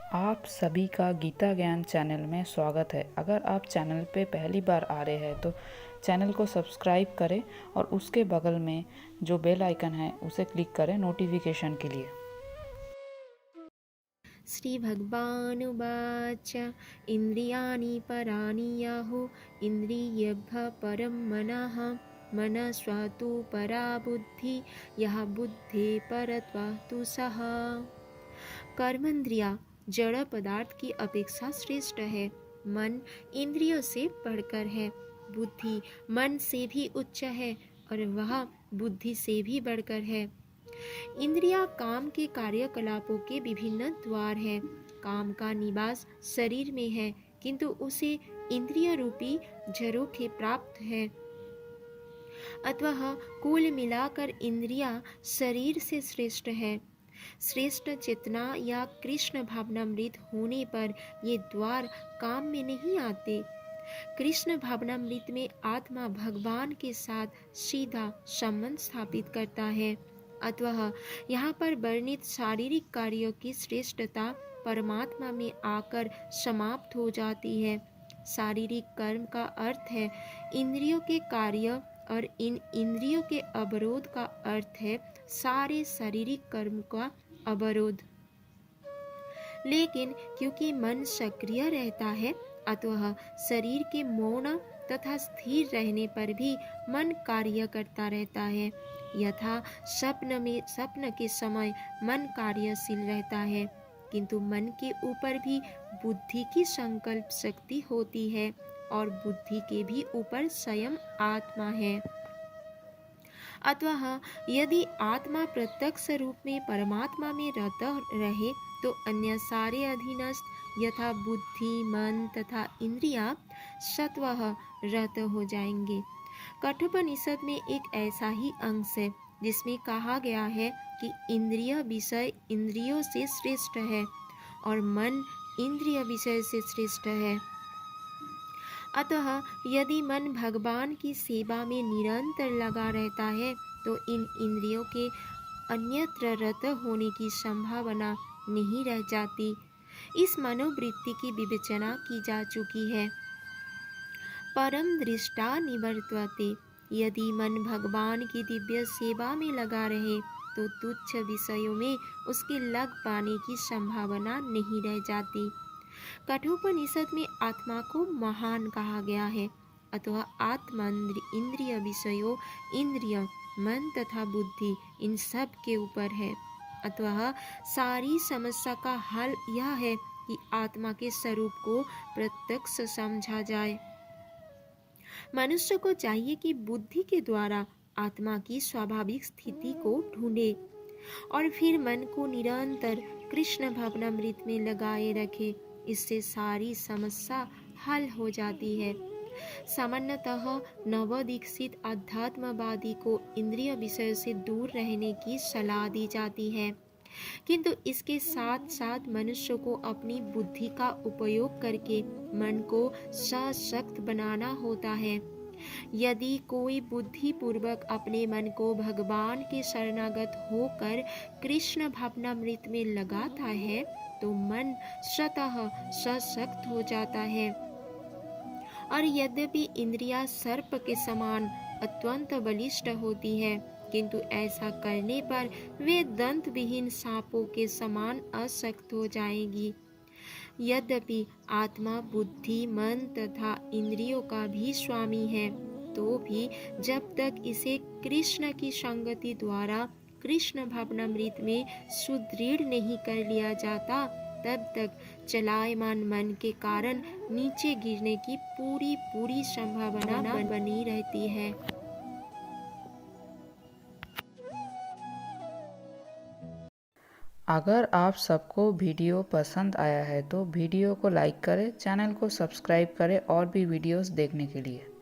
आप सभी का गीता ज्ञान चैनल में स्वागत है। अगर आप चैनल पे पहली बार आ रहे हैं तो चैनल को सब्सक्राइब करें और उसके बगल में जो बेल आइकन है उसे क्लिक करें नोटिफिकेशन के लिए। श्रीभगवानुवाच इन्द्रियाणि पराणि याहुः इन्द्रियेभ्यः परं मनः मनस्वा तु परा बुद्धिः यः बुद्धेः परत्वा तु सः। कर्मेंद्रिया जड़ पदार्थ की अपेक्षा श्रेष्ठ है। मन इंद्रियों से बढ़कर है। बुद्धि मन से भी उच्च है और वह बुद्धि से भी बढ़कर है। इंद्रिया काम के कार्यकलापों के विभिन्न द्वार है। काम का निवास शरीर में है, किंतु उसे इंद्रिय रूपी झरोखे प्राप्त है। अतः कुल मिलाकर इंद्रिया शरीर से श्रेष्ठ है। श्रेष्ठ चेतना या कृष्ण भावनामृत होने पर ये द्वार काम में नहीं आते। कृष्ण भावनामृत में आत्मा भगवान के साथ सीधा संबंध स्थापित करता है। अतः यहाँ पर वर्णित शारीरिक कार्यों की श्रेष्ठता परमात्मा में आकर समाप्त हो जाती है। शारीरिक कर्म का अर्थ है इंद्रियों के कार्य और इन इंद्रियों के अवरोध का अर्थ है सारे शारीरिक कर्म का अवरोध। लेकिन क्योंकि मन सक्रिय रहता है अतः शरीर के मौन तथा स्थिर रहने पर भी मन कार्य करता रहता है। यथा स्वप्न के समय मन कार्यशील रहता है, किंतु मन के ऊपर भी बुद्धि की संकल्प शक्ति होती है और बुद्धि के भी ऊपर स्वयं आत्मा है। अतः यदि आत्मा प्रत्यक्ष रूप में परमात्मा में रत रहे तो अन्य सारे अधीनस्थ यथा बुद्धि मन तथा इंद्रिया सत्वः रत हो जाएंगे। कठोपनिषद में एक ऐसा ही अंश है जिसमें कहा गया है कि इंद्रिय विषय इंद्रियों से श्रेष्ठ है और मन इंद्रिय विषय से श्रेष्ठ है। अतः यदि मन भगवान की सेवा में निरंतर लगा रहता है तो इन इंद्रियों के अन्यत्र रत होने की संभावना नहीं रह जाती। इस मनोवृत्ति की विवेचना की जा चुकी है। परम दृष्टा निवर्तते, यदि मन भगवान की दिव्य सेवा में लगा रहे तो तुच्छ विषयों में उसके लग पाने की संभावना नहीं रह जाती। कठोपनिषद में आत्मा को महान कहा गया है। अतः आत्मा इंद्रिय विषयों इंद्रिय मन तथा बुद्धि इन सब के ऊपर है। अतः सारी समस्या का हल यह है कि आत्मा के स्वरूप को प्रत्यक्ष समझा जाए। मनुष्य को चाहिए कि बुद्धि के द्वारा आत्मा की स्वाभाविक स्थिति को ढूंढे और फिर मन को निरंतर कृष्ण भावनामृत में लगाए रखे। इससे सारी समस्या हल हो जाती है। सामान्यतः नवदीक्षित अध्यात्मवादी को इंद्रिय विषय से दूर रहने की सलाह दी जाती है, किंतु इसके साथ साथ मनुष्य को अपनी बुद्धि का उपयोग करके मन को सशक्त बनाना होता है। यदि कोई बुद्धि पूर्वक अपने मन को भगवान के शरणागत होकर कृष्ण भावनामृत में लगाता है तो मन स्वतः सशक्त हो जाता है। और यद्यपि इंद्रियां सर्प के समान अत्यंत बलिष्ठ होती है, किंतु ऐसा करने पर वे दंत विहीन सांपों के समान अशक्त हो जाएंगी। यद्यपि आत्मा बुद्धि मन तथा इंद्रियों का भी स्वामी है, तो भी जब तक इसे कृष्ण की संगति द्वारा कृष्ण भावनामृत में सुदृढ़ नहीं कर लिया जाता, तब तक चलायमान मन के कारण नीचे गिरने की पूरी संभावना बनी रहती है। अगर आप सबको वीडियो पसंद आया है तो वीडियो को लाइक करें, चैनल को सब्सक्राइब करें और भी वीडियोस देखने के लिए।